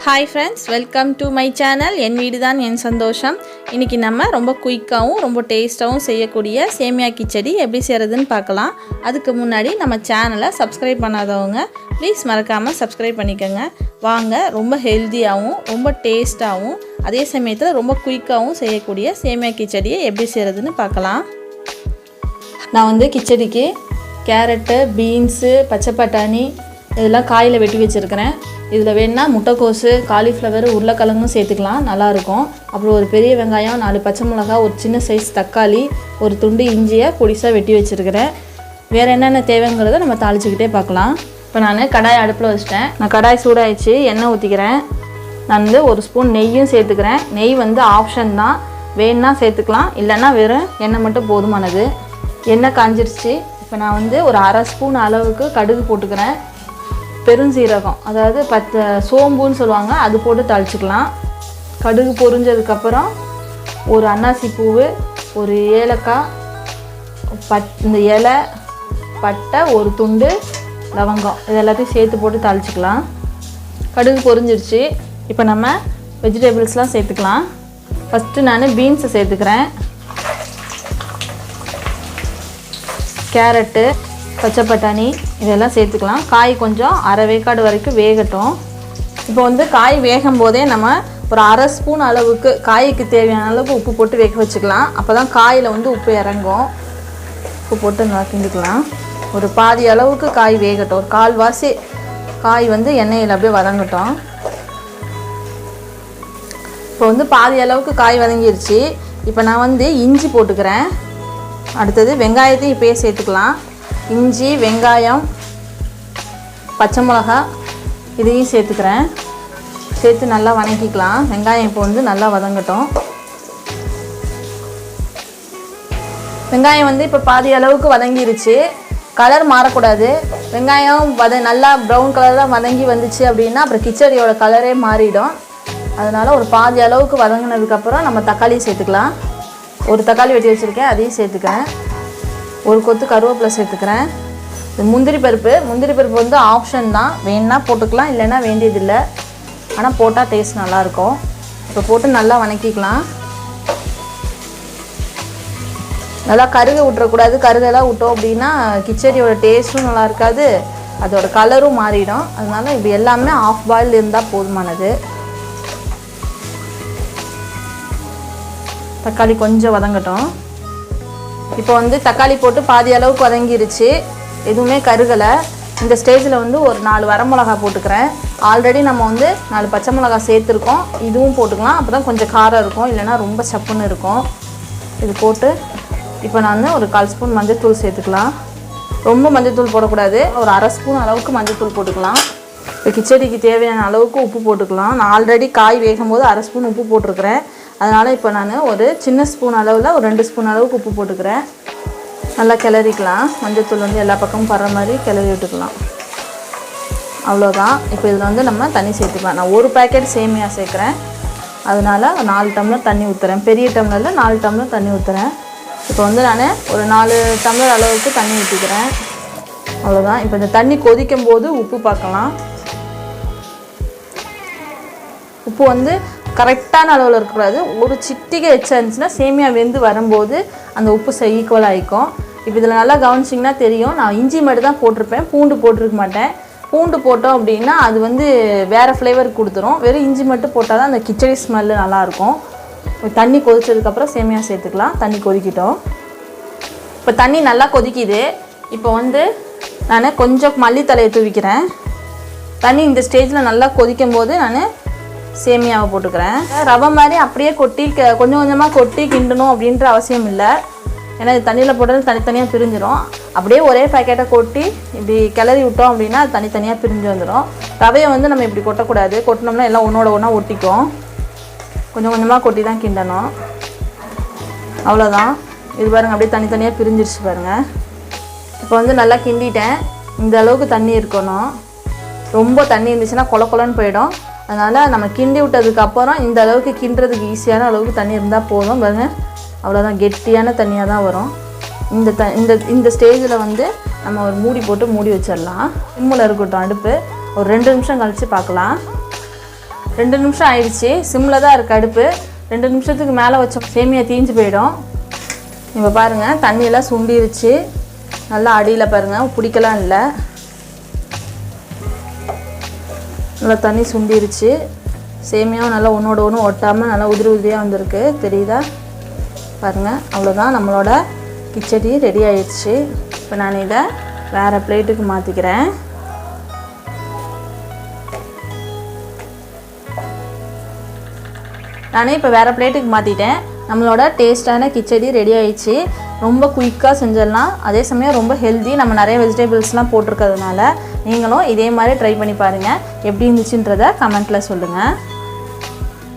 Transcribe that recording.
Hi friends, welcome to my channel. என் வீடு தான் என் சந்தோஷம். இன்னைக்கு நம்ம ரொம்ப குயிக்காவும் ரொம்ப டேஸ்டாவும் செய்யக்கூடிய சேமியா கிச்சடி எப்படி செய்யறதுன்னு பார்க்கலாம். அதுக்கு முன்னாடி நம்ம சேனலை சப்ஸ்கிரைப் பண்ணாதவங்க ப்ளீஸ் மறக்காம சப்ஸ்கிரைப் பண்ணிக்கங்க. வாங்க ரொம்ப ஹெல்தியாவும் ரொம்ப டேஸ்டாவும் அதே சமயத்தில் ரொம்ப குயிக்காவும் செய்யக்கூடிய சேமியா கிச்சடியை எப்படி செய்யறதுன்னு பார்க்கலாம். நான் வந்து கிச்சடிக்கு கேரட்டு, பீன்ஸு, பச்சை பட்டாணி இதெல்லாம் காயில் வெட்டி வச்சுருக்கிறேன். இதில் வேணுன்னா முட்டைக்கோசு, காலிஃப்ளவர், உருளைக்கிழங்கும் சேர்த்துக்கலாம், நல்லாயிருக்கும். அப்புறம் ஒரு பெரிய வெங்காயம், 4 பச்சை மிளகாய், ஒரு சின்ன சைஸ் தக்காளி, ஒரு துண்டு இஞ்சியை பொடிசாக வெட்டி வச்சுருக்கிறேன். வேறு என்னென்ன தேவைங்கிறத நம்ம தாளிச்சிக்கிட்டே பார்க்கலாம். இப்போ நான் கடாய் அடுப்பில் வச்சுட்டேன். நான் கடாய் சூடாகிடுச்சு, எண்ணெய் ஊற்றிக்கிறேன். நான் வந்து ஒரு ஸ்பூன் நெய்யும் சேர்த்துக்கிறேன். நெய் வந்து ஆப்ஷன் தான், வேணுன்னா சேர்த்துக்கலாம், இல்லைன்னா வெறும் எண்ணெய் மட்டும் போதுமானது. எண்ணெய் காஞ்சிருச்சு. இப்போ நான் வந்து ஒரு அரை ஸ்பூன் அளவுக்கு கடுகு போட்டுக்கிறேன். பெருஞ்சீரகம், அதாவது சோம்புன்னு சொல்லுவாங்க, அது போட்டு தாளிச்சிக்கலாம். கடுகு பொரிஞ்சதுக்கப்புறம் ஒரு அன்னாசி பூவு, ஒரு ஏலக்காய், இந்த இலை, பட்டை, ஒரு துண்டு லவங்கம், இது எல்லாத்தையும் சேர்த்து போட்டு தாளிச்சிக்கலாம். கடுகு பொரிஞ்சிருச்சு. இப்போ நம்ம வெஜிடபிள்ஸ்லாம் சேர்த்துக்கலாம். ஃபஸ்ட்டு நான் பீன்ஸை சேர்த்துக்கிறேன். கேரட்டு, பச்சை பட்டாணி இதெல்லாம் சேர்த்துக்கலாம். காய் கொஞ்சம் அரை வேக்காடு வரைக்கும் வேகட்டும். இப்போ வந்து காய் வேகும் போதே நம்ம ஒரு அரை ஸ்பூன் அளவுக்கு காய்க்கு தேவையான அளவுக்கு உப்பு போட்டு வேக வச்சுக்கலாம். அப்போ தான் காயில் வந்து உப்பு இறங்கும். உப்பு போட்டு நல்லா கிண்டிக்கலாம். ஒரு பாதி அளவுக்கு காய் வேகட்டும். ஒரு கால்வாசி காய் வந்து எண்ணெயில் அப்படியே வதங்கட்டும். இப்போ வந்து பாதி அளவுக்கு காய் வதங்கிருச்சு. இப்போ நான் வந்து இஞ்சி போட்டுக்கிறேன். அடுத்தது வெங்காயத்தையும் இப்போயே சேர்த்துக்கலாம். இஞ்சி, வெங்காயம், பச்சை மிளகா இதையும் சேர்த்துக்கிறேன். சேர்த்து நல்லா வதக்கிக்கலாம். வெங்காயம் இப்போ வந்து நல்லா வதங்கட்டும். வெங்காயம் வந்து இப்போ பாதி அளவுக்கு வதங்கிருச்சு. கலர் மாறக்கூடாது. வெங்காயம் நல்லா ப்ரௌன் கலரில் வதங்கி வந்துச்சு அப்படின்னா அப்புறம் கிச்சடியோட கலரே மாறிடும். அதனால் ஒரு பாதி அளவுக்கு வதங்கினதுக்கப்புறம் நம்ம தக்காளி சேர்த்துக்கலாம். ஒரு தக்காளி வெட்டி வச்சுருக்கேன், அதையும் சேர்த்துக்கிறேன். ஒரு கொத்து கருவேப்பிலை சேர்த்துக்கிறேன். இது முந்திரி பருப்பு வந்து ஆப்ஷன் தான், வேணுன்னா போட்டுக்கலாம், இல்லைன்னா வேண்டியதில்லை. ஆனால் போட்டால் டேஸ்ட் நல்லாயிருக்கும். இப்போ போட்டு நல்லா வதக்கிக்கலாம். நல்லா கருக விட்டுறக்கூடாது. கருகெல்லாம் விட்டோம் அப்படின்னா கிச்சடியோட டேஸ்ட்டும் நல்லா இருக்காது, அதோட கலரும் மாறிடும். அதனால இப்படி எல்லாமே ஆஃப் பாயில் இருந்தால் போதுமானது. தக்காளி கொஞ்சம் வதங்கட்டும். இப்போ வந்து தக்காளி போட்டு பாதி அளவுக்கு வதங்கிருச்சு, எதுவுமே கருகலை. இந்த ஸ்டேஜில் வந்து ஒரு 4 வரமிளகா போட்டுக்கிறேன். ஆல்ரெடி நம்ம வந்து 4 பச்சை மிளகா சேர்த்துருக்கோம், இதுவும் போட்டுக்கலாம். அப்போ தான் கொஞ்சம் காரம் இருக்கும், இல்லைனா ரொம்ப சப்புன்னு இருக்கும். இது போட்டு இப்போ நான் ஒரு 1/4 ஸ்பூன் மஞ்சள்தூள் சேர்த்துக்கலாம். ரொம்ப மஞ்சள்தூள் போடக்கூடாது, ஒரு அரை ஸ்பூன் அளவுக்கு மஞ்சள்தூள் போட்டுக்கலாம். இப்போ கிச்சடிக்கு தேவையான அளவுக்கு உப்பு போட்டுக்கலாம். நான் ஆல்ரெடி காய் வேகும் போது அரை ஸ்பூன் உப்பு போட்டிருக்கிறேன். அதனால் இப்போ நான் ஒரு சின்ன ஸ்பூன் அளவில் ஒரு 2 ஸ்பூன் அளவுக்கு உப்பு போட்டுக்கிறேன். நல்லா கிளறிக்கலாம். மஞ்சள்தூள் வந்து எல்லா பக்கமும் படுற மாதிரி கிளறி விட்டுக்கலாம். அவ்வளோதான். இப்போ இதில் வந்து நம்ம தண்ணி சேர்த்துக்கலாம். நான் 1 பேக்கெட் சேமியா சேர்க்குறேன், அதனால் 4 டம்ளர் தண்ணி ஊற்றுறேன். பெரிய டம்ளரில் 4 டம்ளர் தண்ணி ஊற்றுறேன். இப்போ வந்து நான் ஒரு 4 டம்ளர் அளவுக்கு தண்ணி ஊற்றிக்கிறேன். அவ்வளோதான். இப்போ இந்த தண்ணி கொதிக்கும் போது உப்பு பார்க்கலாம். உப்பு வந்து கரெக்டான அளவில் இருக்கக்கூடாது. ஒரு சிட்டிகை எச்சா இருந்துச்சுன்னா சேமியா வெந்து வரும்போது அந்த உப்பு ஈக்குவல் ஆகிக்கும். இப்போ இதில் நல்லா கவனிச்சிங்கன்னா தெரியும், நான் இஞ்சி மட்டும் தான் போட்டிருப்பேன், பூண்டு போட்டிருக்க மாட்டேன். பூண்டு போட்டோம் அப்படின்னா அது வந்து வேறு ஃப்ளேவர் கொடுத்துரும். வெறும் இஞ்சி மட்டும் போட்டால் தான் அந்த கிச்சடி ஸ்மெல்லு நல்லாயிருக்கும். தண்ணி கொதிச்சதுக்கப்புறம் சேமியா சேர்த்துக்கலாம். தண்ணி கொதிக்கிட்டோம். இப்போ தண்ணி நல்லா கொதிக்குது. இப்போ வந்து நான் கொஞ்சம் மல்லித்தலையை தூவிக்கிறேன். தண்ணி இந்த ஸ்டேஜில் நல்லா கொதிக்கும் போது நான் சேமியாவை போட்டுக்கிறேன். ரவை மாதிரி அப்படியே கொட்டி கொஞ்சம் கொஞ்சமாக கொட்டி கிண்டணும் அப்படின்ற அவசியம் இல்லை. ஏன்னா இது தண்ணியில் போட்டாலும் தனித்தனியாக பிரிஞ்சிடும். அப்படியே ஒரே பேக்கெட்டை கொட்டி இப்படி கிளறி விட்டோம் அப்படின்னா அது தனித்தனியாக பிரிஞ்சு வந்துடும். ரவையை வந்து நம்ம இப்படி கொட்டக்கூடாது, கொட்டினோம்னா எல்லாம் ஒன்றோட ஒன்றா ஒட்டிக்கும். கொஞ்சம் கொஞ்சமாக கொட்டி தான் கிண்டணும். அவ்வளோதான். இது பாருங்கள், அப்படியே தனித்தனியாக பிரிஞ்சிருச்சு பாருங்கள். இப்போ வந்து நல்லா கிண்டிட்டேன். இந்த அளவுக்கு தண்ணி இருக்கணும். ரொம்ப தண்ணி இருந்துச்சுன்னா கொல கொலன்னு போயிடும். அதனால் நம்ம கிண்டி விட்டதுக்கப்புறம் இந்த அளவுக்கு கிண்டுறதுக்கு ஈஸியான அளவுக்கு தண்ணி இருந்தால் போதும். பாருங்கள், அவ்வளோதான். கெட்டியான தண்ணியாக தான் வரும். இந்த ஸ்டேஜில் வந்து நம்ம ஒரு மூடி போட்டு மூடி வச்சிடலாம். சிம்மில் இருக்கட்டும் அடுப்பு. ஒரு 2 நிமிஷம் கழித்து பார்க்கலாம். 2 நிமிஷம் ஆயிடுச்சு. சிம்மில் தான் இருக்குது அடுப்பு. 2 நிமிஷத்துக்கு மேலே வச்ச சேமியா தீஞ்சு போயிடும். இப்போ பாருங்கள் தண்ணியெல்லாம் சுண்டிருச்சு. நல்லா அடியில் பாருங்கள் பிடிக்கலாம் இல்லை, நல்லா தண்ணி சுண்டிருச்சு. சேமியாவும் நல்லா ஒன்றோட ஒன்று ஒட்டாமல் நல்லா உதிரி உதிரியாக வந்திருக்கு, தெரியுதா பாருங்கள். அவ்வளோதான், நம்மளோட கிச்சடி ரெடி ஆயிடுச்சு. இப்போ நான் இதை வேறு பிளேட்டுக்கு மாற்றிக்கிறேன். நானே இப்போ வேறு பிளேட்டுக்கு மாற்றிட்டேன். நம்மளோட டேஸ்ட்டான கிச்சடி ரெடி ஆயிடுச்சு. ரொம்ப குயிக்காக செஞ்சிடலாம், அதே சமயம் ரொம்ப ஹெல்தி. நம்ம நிறைய வெஜிடபிள்ஸ்லாம் போட்டிருக்கிறதுனால நீங்களும் இதே மாதிரி ட்ரை பண்ணி பாருங்கள். எப்படி இருந்துச்சுன்றதை கமெண்ட்டில் சொல்லுங்கள்.